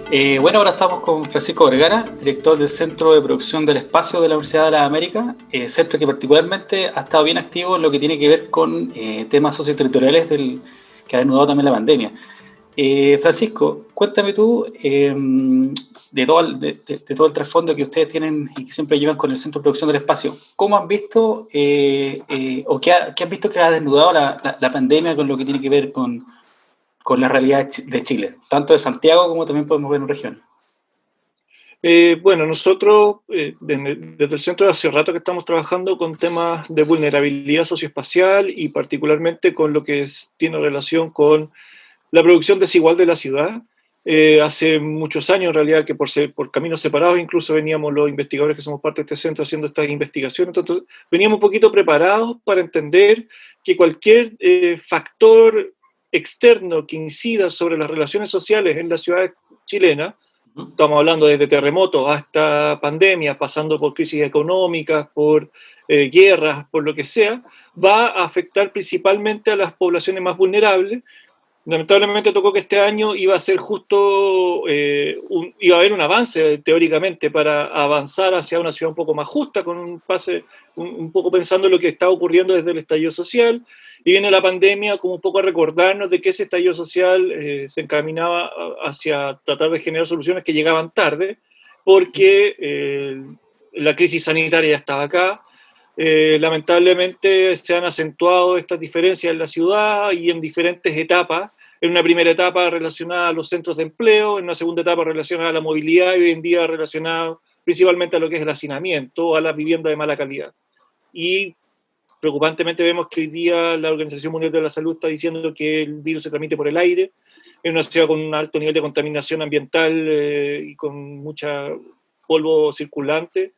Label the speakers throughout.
Speaker 1: Bueno, ahora estamos con Francisco Vergara, director del Centro de Producción del Espacio de la Universidad de las Américas, centro que particularmente ha estado bien activo en lo que tiene que ver con temas socioterritoriales que ha desnudado también la pandemia. Francisco, cuéntame tú de todo el trasfondo que ustedes tienen y que siempre llevan con el Centro de Producción del Espacio. ¿Cómo han visto o qué han visto que ha desnudado la pandemia con lo que tiene que ver con la realidad de Chile, tanto de Santiago como también podemos ver en región?
Speaker 2: Bueno, nosotros desde el centro hace rato que estamos trabajando con temas de vulnerabilidad socioespacial y particularmente con lo que tiene relación con la producción desigual de la ciudad. Hace muchos años en realidad que por caminos separados incluso veníamos los investigadores que somos parte de este centro haciendo estas investigaciones, entonces veníamos un poquito preparados para entender que cualquier factor externo que incida sobre las relaciones sociales en la ciudad chilena. Estamos hablando desde terremotos hasta pandemias, pasando por crisis económicas, por guerras, por lo que sea, va a afectar principalmente a las poblaciones más vulnerables. Lamentablemente tocó que este año iba a ser justo, iba a haber un avance teóricamente para avanzar hacia una ciudad un poco más justa, con un pase, un poco pensando en lo que está ocurriendo desde el estallido social, y viene la pandemia como un poco a recordarnos de que ese estallido social se encaminaba hacia tratar de generar soluciones que llegaban tarde, porque la crisis sanitaria ya estaba acá. Lamentablemente se han acentuado estas diferencias en la ciudad y en diferentes etapas. En una primera etapa relacionada a los centros de empleo, en una segunda etapa relacionada a la movilidad y hoy en día relacionada principalmente a lo que es el hacinamiento, a la vivienda de mala calidad. Y preocupantemente vemos que hoy día la Organización Mundial de la Salud está diciendo que el virus se transmite por el aire, en una ciudad con un alto nivel de contaminación ambiental y con mucha polvo circulante.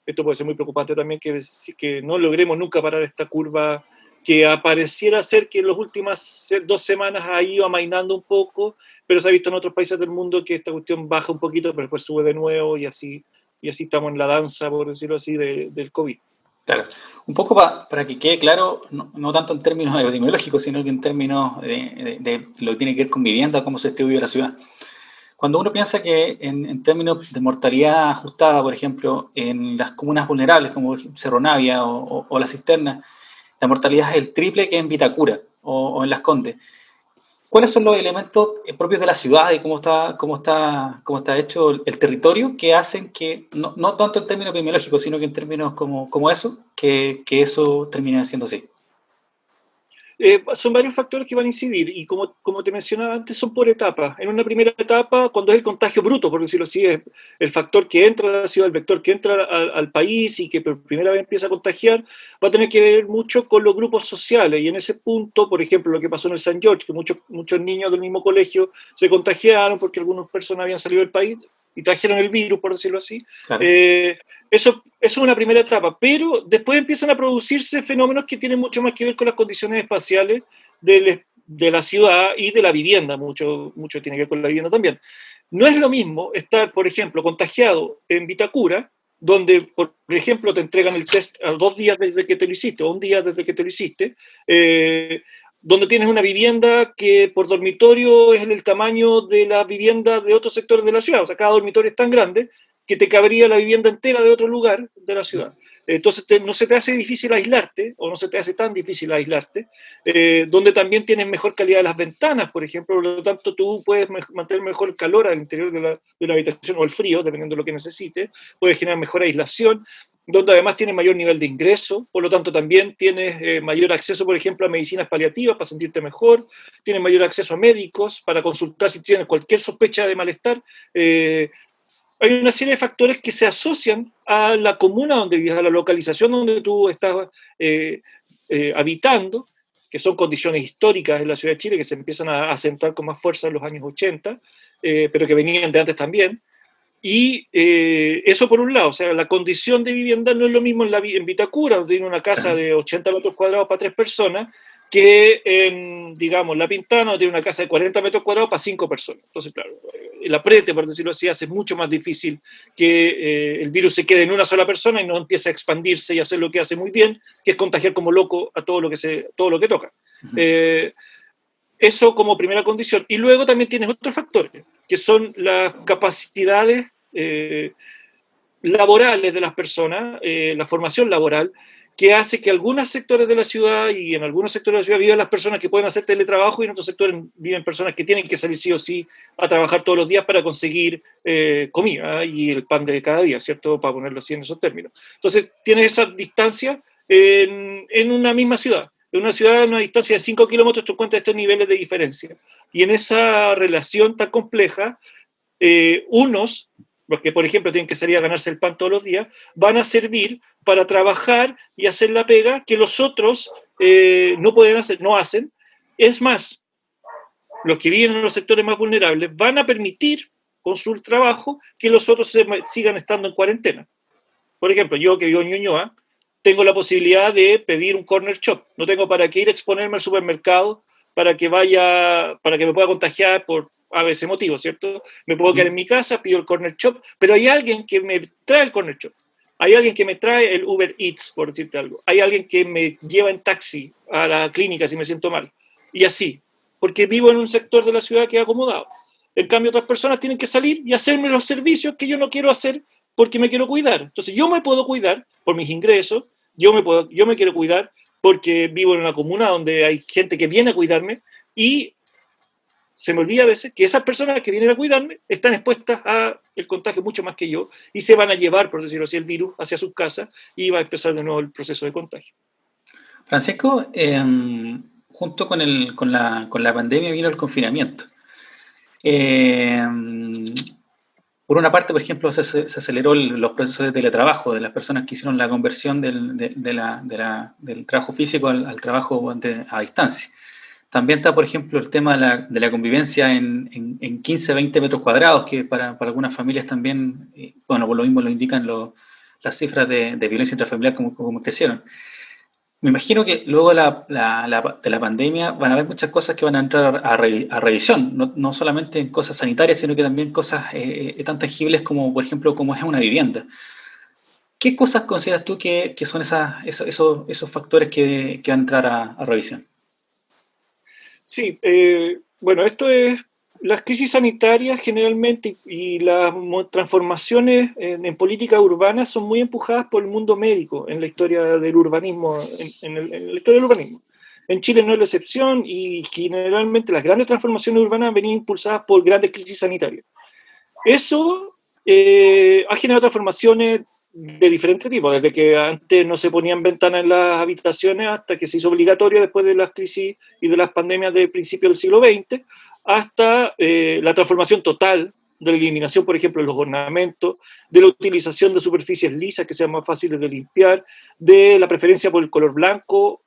Speaker 2: Esto puede ser muy preocupante también, que no logremos nunca parar esta curva que pareciera ser que en las últimas 2 semanas ha ido amainando un poco, pero se ha visto en otros países del mundo que esta cuestión baja un poquito, pero después sube de nuevo y así estamos en la danza, por decirlo así, del COVID.
Speaker 1: Claro, un poco para que quede claro, no tanto en términos epidemiológicos, sino que en términos de lo que tiene que ver con vivienda, cómo se distribuye la ciudad. Cuando uno piensa que en términos de mortalidad ajustada, por ejemplo, en las comunas vulnerables como Cerro Navia o La Cisterna, la mortalidad es el triple que en Vitacura o en Las Condes. ¿Cuáles son los elementos propios de la ciudad y cómo está hecho el territorio que hacen que, no tanto en términos epidemiológicos, sino que en términos como eso, que eso termine siendo así?
Speaker 2: Son varios factores que van a incidir y como te mencionaba antes, son por etapas. En una primera etapa, cuando es el contagio bruto, por decirlo así, es el factor que entra a la ciudad, el vector que entra al país y que por primera vez empieza a contagiar, va a tener que ver mucho con los grupos sociales. Y en ese punto, por ejemplo, lo que pasó en el San George, que muchos niños del mismo colegio se contagiaron porque algunas personas habían salido del país y trajeron el virus, por decirlo así.
Speaker 1: Claro.
Speaker 2: Eso es una primera etapa, pero después empiezan a producirse fenómenos que tienen mucho más que ver con las condiciones espaciales de la ciudad y de la vivienda, mucho tiene que ver con la vivienda también. No es lo mismo estar, por ejemplo, contagiado en Vitacura, donde, por ejemplo, te entregan el test a 2 días desde que te lo hiciste, o un día desde que te lo hiciste, donde tienes una vivienda que por dormitorio es el tamaño de la vivienda de otros sectores de la ciudad, o sea, cada dormitorio es tan grande que te cabería la vivienda entera de otro lugar de la ciudad. Entonces no se te hace difícil aislarte, o no se te hace tan difícil aislarte, donde también tienes mejor calidad de las ventanas, por ejemplo, por lo tanto tú puedes mantener mejor calor al interior de la habitación, o el frío, dependiendo de lo que necesites, puedes generar mejor aislación, donde además tienes mayor nivel de ingreso, por lo tanto también tienes mayor acceso, por ejemplo, a medicinas paliativas para sentirte mejor, tienes mayor acceso a médicos para consultar si tienes cualquier sospecha de malestar. Hay una serie de factores que se asocian a la comuna donde vives, a la localización donde tú estás habitando, que son condiciones históricas en la ciudad de Chile que se empiezan a acentuar con más fuerza en los años 80, pero que venían de antes también. Y eso por un lado, o sea, la condición de vivienda no es lo mismo en Vitacura, donde tiene una casa de 80 metros cuadrados para 3 personas, que en, digamos, La Pintana, donde tiene una casa de 40 metros cuadrados para 5 personas. Entonces, claro, el aprete, por decirlo así, hace mucho más difícil que el virus se quede en una sola persona y no empiece a expandirse y hacer lo que hace muy bien, que es contagiar como loco a todo lo que toca. Eso como primera condición. Y luego también tienes otros factores. que son las capacidades laborales de las personas, la formación laboral, que hace que algunos sectores de la ciudad y en algunos sectores de la ciudad vivan las personas que pueden hacer teletrabajo y en otros sectores viven personas que tienen que salir sí o sí a trabajar todos los días para conseguir comida y el pan de cada día, ¿cierto? Para ponerlo así en esos términos. Entonces, tienes esa distancia en una misma ciudad. En una ciudad, en una distancia de 5 kilómetros, tú encuentras estos niveles de diferencia. Y en esa relación tan compleja, unos, los que por ejemplo tienen que salir a ganarse el pan todos los días, van a servir para trabajar y hacer la pega que los otros no pueden hacer, no hacen. Es más, los que viven en los sectores más vulnerables van a permitir con su trabajo que los otros sigan estando en cuarentena. Por ejemplo, yo que vivo en Ñuñoa, tengo la posibilidad de pedir un corner shop. No tengo para qué ir a exponerme al supermercado para que me pueda contagiar por a veces motivo, ¿cierto? Me puedo quedar en mi casa, pido el corner shop, pero hay alguien que me trae el corner shop. Hay alguien que me trae el Uber Eats, por decirte algo. Hay alguien que me lleva en taxi a la clínica si me siento mal. Y así, porque vivo en un sector de la ciudad que he acomodado. En cambio, otras personas tienen que salir y hacerme los servicios que yo no quiero hacer porque me quiero cuidar. Entonces, yo me puedo cuidar por mis ingresos, yo me quiero cuidar porque vivo en una comuna donde hay gente que viene a cuidarme y se me olvida a veces que esas personas que vienen a cuidarme están expuestas al contagio mucho más que yo y se van a llevar, por decirlo así, el virus hacia sus casas y va a empezar de nuevo el proceso de contagio.
Speaker 1: Francisco, junto con la pandemia vino el confinamiento. Eh, por una parte, por ejemplo, se aceleró los procesos de teletrabajo de las personas que hicieron la conversión del trabajo físico al trabajo a distancia. También está, por ejemplo, el tema de la convivencia en 15, 20 metros cuadrados, que para algunas familias también, bueno, por lo mismo lo indican las cifras de violencia intrafamiliar como crecieron. Me imagino que luego de la pandemia van a haber muchas cosas que van a entrar a revisión, no solamente en cosas sanitarias, sino que también cosas tan tangibles como, por ejemplo, como es una vivienda. ¿Qué cosas consideras tú que son esos factores que van a entrar a revisión?
Speaker 2: Sí, bueno, esto es las crisis sanitarias generalmente y las transformaciones en política urbana son muy empujadas por el mundo médico en la historia del urbanismo, en la historia del urbanismo. En Chile no es la excepción y generalmente las grandes transformaciones urbanas han venido impulsadas por grandes crisis sanitarias. Eso ha generado transformaciones de diferentes tipos, desde que antes no se ponían ventanas en las habitaciones hasta que se hizo obligatorio después de las crisis y de las pandemias del principio del siglo XX, hasta la transformación total de la eliminación, por ejemplo, de los ornamentos, de la utilización de superficies lisas que sean más fáciles de limpiar, de la preferencia por el color blanco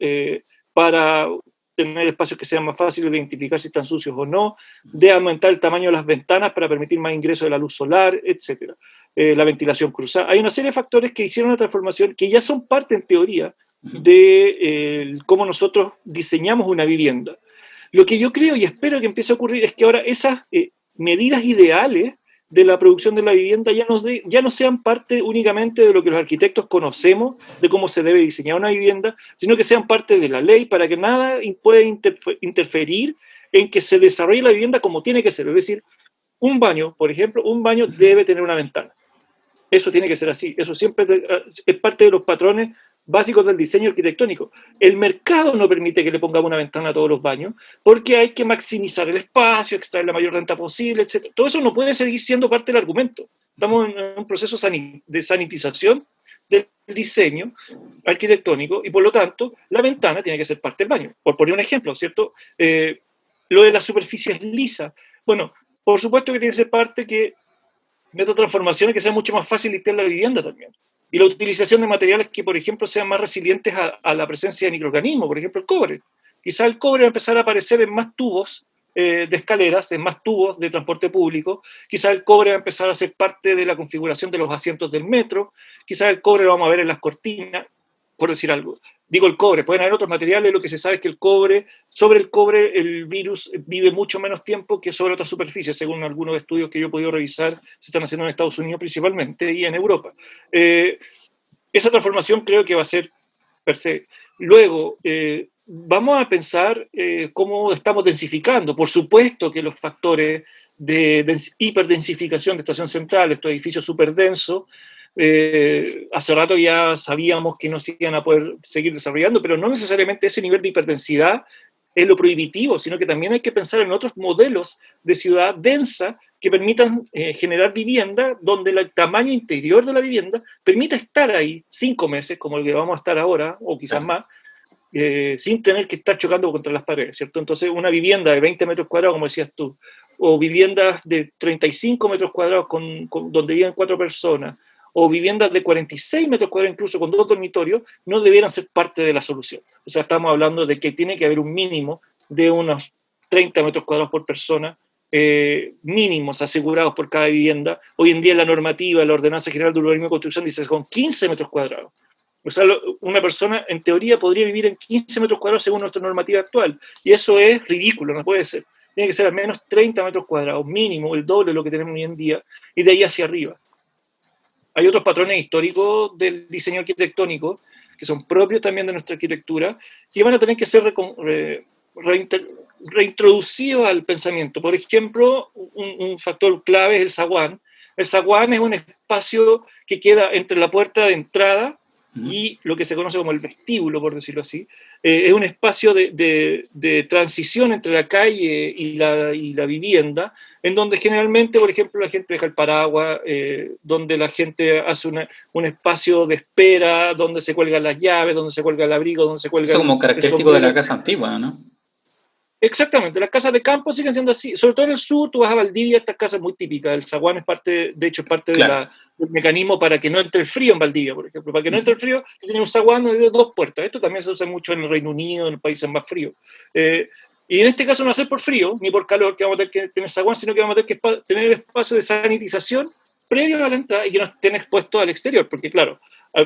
Speaker 2: para tener espacios que sean más fáciles de identificar si están sucios o no, de aumentar el tamaño de las ventanas para permitir más ingreso de la luz solar, etc. La ventilación cruzada. Hay una serie de factores que hicieron una transformación que ya son parte, en teoría, de cómo nosotros diseñamos una vivienda. Lo que yo creo y espero que empiece a ocurrir es que ahora esas medidas ideales de la producción de la vivienda ya no sean parte únicamente de lo que los arquitectos conocemos de cómo se debe diseñar una vivienda, sino que sean parte de la ley para que nada pueda interferir en que se desarrolle la vivienda como tiene que ser. Es decir, un baño, por ejemplo, un baño debe tener una ventana. Eso tiene que ser así. Eso siempre es parte de los patrones básicos del diseño arquitectónico. El mercado no permite que le pongamos una ventana a todos los baños porque hay que maximizar el espacio, extraer la mayor renta posible, etc. Todo eso no puede seguir siendo parte del argumento. Estamos en un proceso de sanitización del diseño arquitectónico y por lo tanto la ventana tiene que ser parte del baño. Por poner un ejemplo, ¿cierto? Lo de las superficies lisas. Bueno, por supuesto que tiene que ser parte que meta transformaciones que sea mucho más fácil limpiar la vivienda también. Y la utilización de materiales que, por ejemplo, sean más resilientes a la presencia de microorganismos, por ejemplo, el cobre. Quizá el cobre va a empezar a aparecer en más tubos de escaleras, en más tubos de transporte público. Quizá el cobre va a empezar a ser parte de la configuración de los asientos del metro. Quizá el cobre lo vamos a ver en las cortinas, por decir algo. Digo el cobre, pueden haber otros materiales, lo que se sabe es que sobre el cobre el virus vive mucho menos tiempo que sobre otras superficies, según algunos estudios que yo he podido revisar, se están haciendo en Estados Unidos principalmente y en Europa. Esa transformación creo que va a ser per se. Luego, vamos a pensar cómo estamos densificando. Por supuesto que los factores hiperdensificación de Estación Central, estos edificios súper densos. Hace rato ya sabíamos que no se iban a poder seguir desarrollando, pero no necesariamente ese nivel de hiperdensidad es lo prohibitivo, sino que también hay que pensar en otros modelos de ciudad densa que permitan generar vivienda donde el tamaño interior de la vivienda permita estar ahí 5 meses, como el que vamos a estar ahora, o quizás más, sin tener que estar chocando contra las paredes, ¿cierto? Entonces, una vivienda de 20 metros cuadrados, como decías tú, o viviendas de 35 metros cuadrados donde viven 4 personas, o viviendas de 46 metros cuadrados incluso con 2 dormitorios, no debieran ser parte de la solución. O sea, estamos hablando de que tiene que haber un mínimo de unos 30 metros cuadrados por persona, mínimos asegurados por cada vivienda. Hoy en día la normativa, la Ordenanza General de Urbanismo y Construcción dice con 15 metros cuadrados. O sea, una persona en teoría podría vivir en 15 metros cuadrados según nuestra normativa actual. Y eso es ridículo, no puede ser. Tiene que ser al menos 30 metros cuadrados, mínimo, el doble de lo que tenemos hoy en día, y de ahí hacia arriba. Hay otros patrones históricos del diseño arquitectónico que son propios también de nuestra arquitectura, que van a tener que ser reintroducidos al pensamiento. Por ejemplo, un factor clave es el zaguán. El zaguán es un espacio que queda entre la puerta de entrada y lo que se conoce como el vestíbulo, por decirlo así. Es un espacio de transición entre la calle y la vivienda, en donde generalmente, por ejemplo, la gente deja el paraguas, donde la gente hace un espacio de espera, donde se cuelgan las llaves, donde se cuelga el abrigo, donde se cuelga
Speaker 1: eso como característico de la casa antigua, ¿no?
Speaker 2: Exactamente, las casas de campo siguen siendo así, sobre todo en el sur. Tú vas a Valdivia, estas casas muy típicas, el zaguán es parte, de hecho, es parte claro, del mecanismo para que no entre el frío en Valdivia, por ejemplo. Para que no entre el frío, tú tienes un zaguán de 2 puertas. Esto también se usa mucho en el Reino Unido, en los países más fríos. Y en este caso no va a ser por frío, ni por calor, que vamos a tener que tener zaguán, sino que vamos a tener que tener espacio de sanitización previo a la entrada y que no estén expuestos al exterior, porque claro,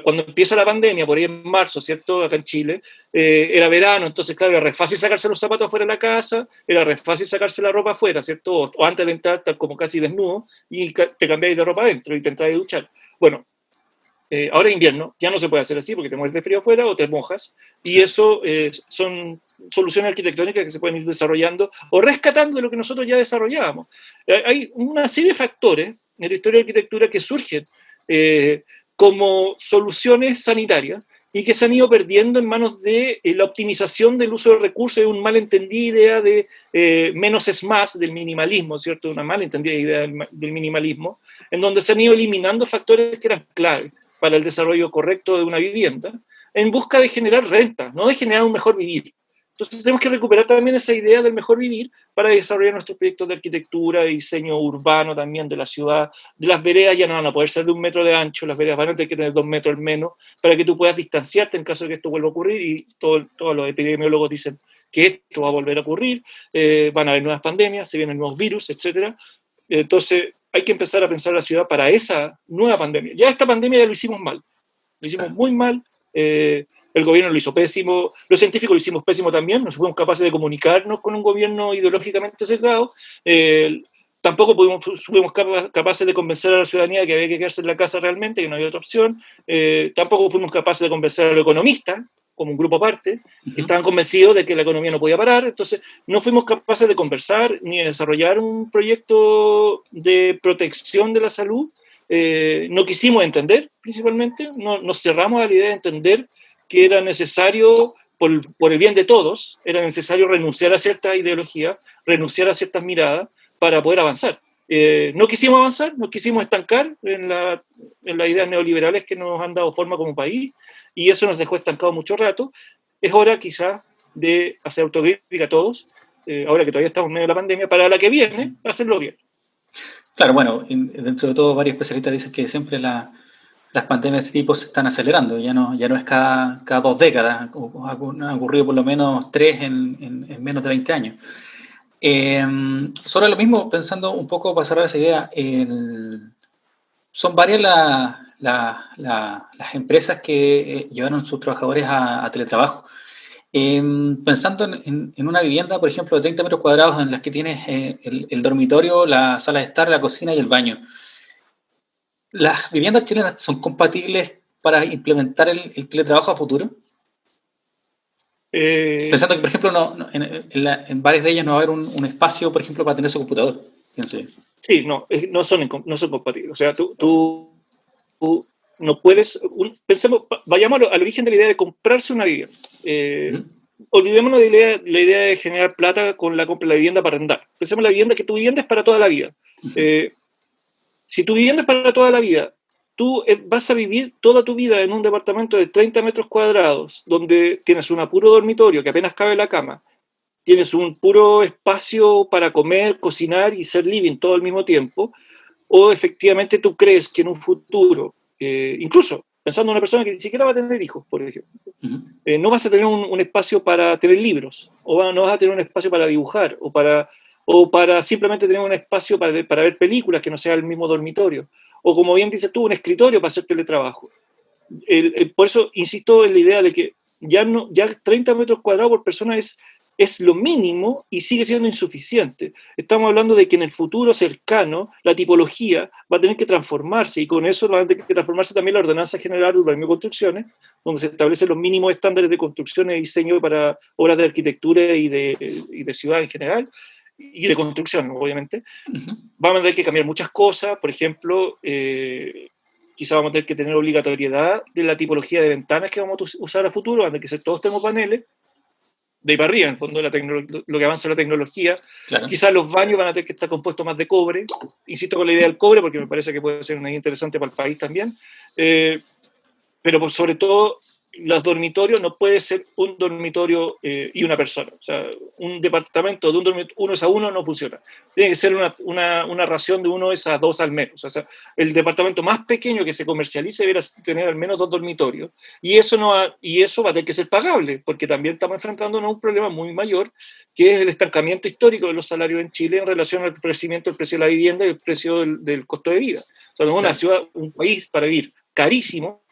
Speaker 2: cuando empieza la pandemia, por ahí en marzo, ¿cierto? Acá en Chile, era verano, entonces, claro, era re fácil sacarse los zapatos afuera de la casa, era re fácil sacarse la ropa afuera, ¿cierto? O antes de entrar, estar como casi desnudo, y te cambiáis de ropa adentro y te entráis a duchar. Bueno, ahora en invierno ya no se puede hacer así porque te mueres de frío afuera o te mojas, y eso son soluciones arquitectónicas que se pueden ir desarrollando o rescatando de lo que nosotros ya desarrollábamos. Hay una serie de factores en la historia de la arquitectura que surgen como soluciones sanitarias y que se han ido perdiendo en manos de la optimización del uso de recursos, de una malentendida idea de menos es más, del minimalismo, ¿cierto? Una malentendida idea del minimalismo, en donde se han ido eliminando factores que eran clave para el desarrollo correcto de una vivienda, en busca de generar renta, no de generar un mejor vivir. Entonces tenemos que recuperar también esa idea del mejor vivir para desarrollar nuestros proyectos de arquitectura, de diseño urbano también de la ciudad. De las veredas ya no van a poder ser de 1 metro de ancho, las veredas van a tener que tener 2 metros al menos para que tú puedas distanciarte en caso de que esto vuelva a ocurrir, y todos los epidemiólogos dicen que esto va a volver a ocurrir, van a haber nuevas pandemias, se vienen nuevos virus, etc. Entonces hay que empezar a pensar la ciudad para esa nueva pandemia. Ya esta pandemia ya lo hicimos mal, lo hicimos muy mal. El gobierno lo hizo pésimo, los científicos lo hicimos pésimo también, no fuimos capaces de comunicarnos con un gobierno ideológicamente sesgado, tampoco fuimos capaces de convencer a la ciudadanía de que había que quedarse en la casa realmente, que no había otra opción, tampoco fuimos capaces de convencer a los economistas, como un grupo aparte, que estaban convencidos de que la economía no podía parar. Entonces no fuimos capaces de conversar ni de desarrollar un proyecto de protección de la salud. No quisimos entender, principalmente, nos cerramos a la idea de entender que era necesario, por el bien de todos, era necesario renunciar a cierta ideología, renunciar a ciertas miradas para poder avanzar. No quisimos avanzar, nos quisimos estancar en las ideas neoliberales que nos han dado forma como país, y eso nos dejó estancados mucho rato. Es hora quizás de hacer autocrítica a todos, ahora que todavía estamos en medio de la pandemia, para la que viene, hacerlo bien.
Speaker 1: Claro, bueno, dentro de todo varios especialistas dicen que siempre las pandemias de este tipo se están acelerando, ya no es cada 2 décadas, ha ocurrido por lo menos 3 en menos de 20 años. Sobre lo mismo, pensando un poco para cerrar esa idea, son varias las empresas que llevaron sus trabajadores a teletrabajo. Pensando en una vivienda, por ejemplo, de 30 metros cuadrados en las que tienes el dormitorio, la sala de estar, la cocina y el baño. ¿Las viviendas chilenas son compatibles para implementar el teletrabajo a futuro? Pensando que, por ejemplo, en varias de ellas no va a haber un espacio, por ejemplo, para tener su computador. pienso yo.
Speaker 2: Sí, no, no son compatibles. O sea, tú no puedes, pensemos, vayamos al origen de la idea de comprarse una vivienda. Olvidémonos de la idea de generar plata con la compra de la vivienda para arrendar. Pensemos en la vivienda, que tu vivienda es para toda la vida. Si tu vivienda es para toda la vida, tú vas a vivir toda tu vida en un departamento de 30 metros cuadrados, donde tienes un puro dormitorio que apenas cabe la cama, tienes un puro espacio para comer, cocinar y ser living todo al mismo tiempo, o efectivamente tú crees que en un futuro, incluso pensando en una persona que ni siquiera va a tener hijos, por ejemplo, no vas a tener un espacio para tener libros, o no vas a tener un espacio para dibujar, o para simplemente tener un espacio para ver películas que no sea el mismo dormitorio, o como bien dices tú, un escritorio para hacer teletrabajo. Por eso insisto en la idea de que ya 30 metros cuadrados por persona es lo mínimo y sigue siendo insuficiente. Estamos hablando de que en el futuro cercano la tipología va a tener que transformarse y con eso va a tener que transformarse también la ordenanza general de urbanismo y construcciones, donde se establecen los mínimos estándares de construcción y diseño para obras de arquitectura y de ciudad en general, y de construcción, obviamente. Vamos a tener que cambiar muchas cosas, por ejemplo, quizá vamos a tener que tener obligatoriedad de la tipología de ventanas que vamos a usar a futuro, van a tener que ser todos termopaneles, de ahí para arriba, en el fondo, lo que avanza la tecnología. Claro. Quizás los baños van a tener que estar compuestos más de cobre. Insisto con la idea del cobre porque me parece que puede ser una idea interesante para el país también. Pero sobre todo, los dormitorios no puede ser un dormitorio y una persona. O sea, un departamento de un dormitorio 1:1 no funciona. Tiene que ser una ración de 1:2 al menos. O sea, el departamento más pequeño que se comercialice deberá tener al menos 2 dormitorios. Y eso va a tener que ser pagable, porque también estamos enfrentándonos a un problema muy mayor, que es el estancamiento histórico de los salarios en Chile en relación al crecimiento del precio de la vivienda y el precio del costo de vida. O sea, una ciudad, un país para vivir carísimo,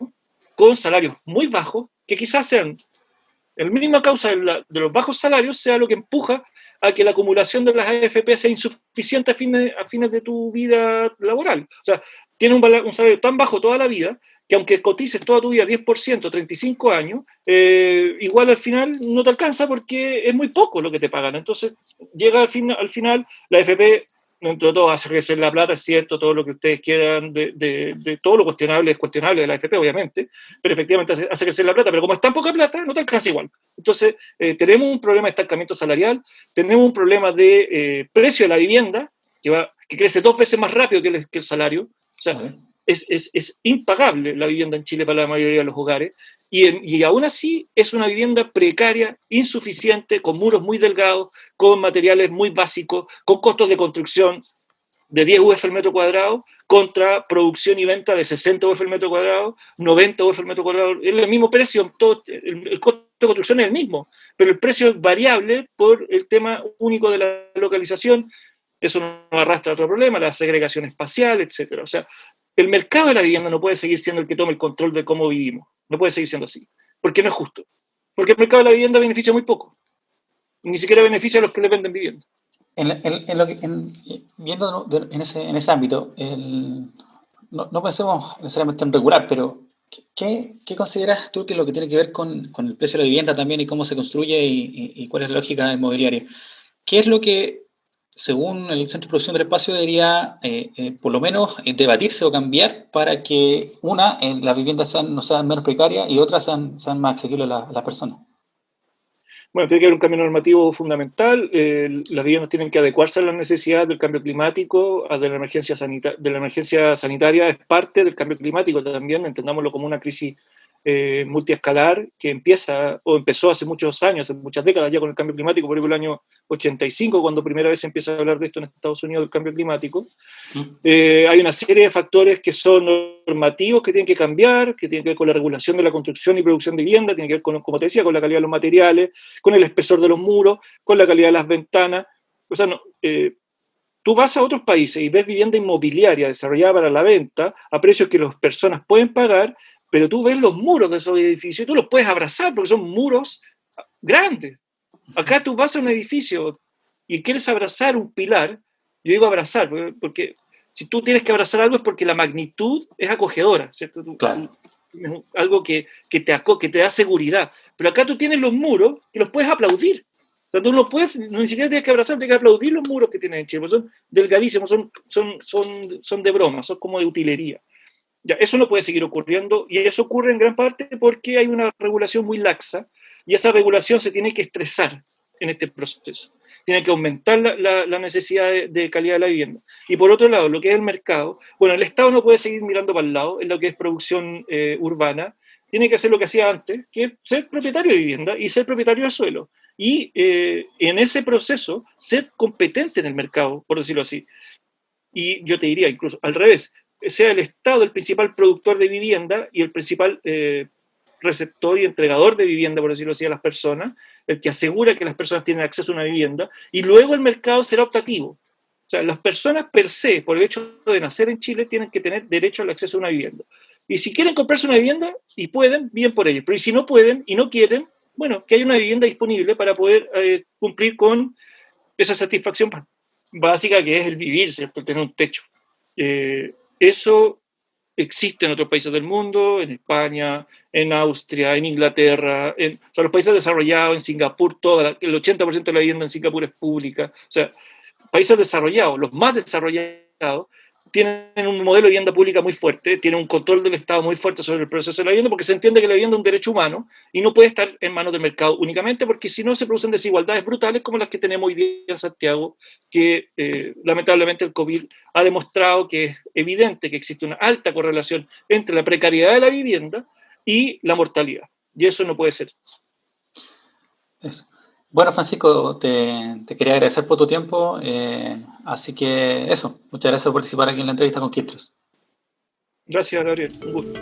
Speaker 2: con salarios muy bajos, que quizás sean la misma causa de los bajos salarios, sea lo que empuja a que la acumulación de las AFP sea insuficiente a fines de tu vida laboral. O sea, tienes un salario tan bajo toda la vida que aunque cotices toda tu vida 10%, 35 años, igual al final no te alcanza porque es muy poco lo que te pagan. Entonces, llega al final la AFP, dentro de todo, hace crecer la plata, es cierto, todo lo que ustedes quieran, de todo lo cuestionable es cuestionable de la AFP, obviamente, pero efectivamente hace crecer la plata, pero como es tan poca plata, no te alcanza igual. Entonces, tenemos un problema de estancamiento salarial, tenemos un problema de precio de la vivienda, que crece 2 veces más rápido que el salario. O sea, es impagable la vivienda en Chile para la mayoría de los hogares, y aún así es una vivienda precaria, insuficiente, con muros muy delgados, con materiales muy básicos, con costos de construcción de 10 UF al metro cuadrado, contra producción y venta de 60 UF al metro cuadrado, 90 UF al metro cuadrado. Es el mismo precio, el costo de construcción es el mismo, pero el precio es variable por el tema único de la localización. Eso nos arrastra a otro problema, la segregación espacial, etc. O sea, el mercado de la vivienda no puede seguir siendo el que tome el control de cómo vivimos. No puede seguir siendo así. Porque no es justo. Porque el mercado de la vivienda beneficia muy poco. Ni siquiera beneficia a los que le venden vivienda.
Speaker 1: Viendo en ese ámbito, no pensemos necesariamente en regular, pero ¿qué consideras tú que es lo que tiene que ver con el precio de la vivienda también y cómo se construye y cuál es la lógica inmobiliaria? ¿Qué es lo que, según el Centro de Producción del Espacio, debería por lo menos debatirse o cambiar para que las viviendas no sean menos precarias y otras sean más asequibles a las personas?
Speaker 2: Bueno, tiene que haber un cambio normativo fundamental. Las viviendas tienen que adecuarse a las necesidades del cambio climático, de la emergencia sanitaria. Es parte del cambio climático también, entendámoslo como una crisis multiescalar que empezó hace muchos años, hace muchas décadas ya con el cambio climático, por ejemplo el año 85, cuando primera vez se empieza a hablar de esto en Estados Unidos, del cambio climático. Hay una serie de factores que son normativos, que tienen que cambiar, que tienen que ver con la regulación de la construcción y producción de vivienda, tienen que ver con, como te decía, con la calidad de los materiales, con el espesor de los muros, con la calidad de las ventanas. O sea, tú vas a otros países y ves vivienda inmobiliaria desarrollada para la venta a precios que las personas pueden pagar, pero tú ves los muros de esos edificios y tú los puedes abrazar porque son muros grandes. Acá tú vas a un edificio y quieres abrazar un pilar. Yo digo abrazar, porque si tú tienes que abrazar algo es porque la magnitud es acogedora, ¿cierto?
Speaker 1: Claro.
Speaker 2: Algo que te da seguridad. Pero acá tú tienes los muros y los puedes aplaudir. sea, tú no puedes, ni siquiera tienes que abrazar, tienes que aplaudir los muros que tienen en Chile, porque son delgadísimos, son de broma, son como de utilería. Ya, eso no puede seguir ocurriendo y eso ocurre en gran parte porque hay una regulación muy laxa y esa regulación se tiene que estresar en este proceso. Tiene que aumentar la necesidad de calidad de la vivienda. Y por otro lado, lo que es el mercado, bueno, el Estado no puede seguir mirando para el lado en lo que es producción urbana, tiene que hacer lo que hacía antes, que es ser propietario de vivienda y ser propietario del suelo. Y en ese proceso, ser competente en el mercado, por decirlo así. Y yo te diría incluso al revés, sea el Estado el principal productor de vivienda y el principal receptor y entregador de vivienda, por decirlo así, a las personas, el que asegura que las personas tienen acceso a una vivienda, y luego el mercado será optativo. O sea, las personas per se, por el hecho de nacer en Chile, tienen que tener derecho al acceso a una vivienda. Y si quieren comprarse una vivienda y pueden, bien por ellos. Pero si no pueden y no quieren, bueno, que haya una vivienda disponible para poder cumplir con esa satisfacción básica que es el vivir, ¿cierto? Tener un techo. Eso existe en otros países del mundo, en España, en Austria, en Inglaterra, en o sea, los países desarrollados, en Singapur, el 80% de la vivienda en Singapur es pública. O sea, países desarrollados, los más desarrollados, tienen un modelo de vivienda pública muy fuerte, tienen un control del Estado muy fuerte sobre el proceso de la vivienda, porque se entiende que la vivienda es un derecho humano y no puede estar en manos del mercado únicamente, porque si no se producen desigualdades brutales como las que tenemos hoy día en Santiago, que lamentablemente el COVID ha demostrado que es evidente que existe una alta correlación entre la precariedad de la vivienda y la mortalidad. Y eso no puede ser.
Speaker 1: Eso. Bueno, Francisco, te quería agradecer por tu tiempo, así que eso, muchas gracias por participar aquí en la entrevista con Quistros.
Speaker 2: Gracias, Gabriel. Un gusto.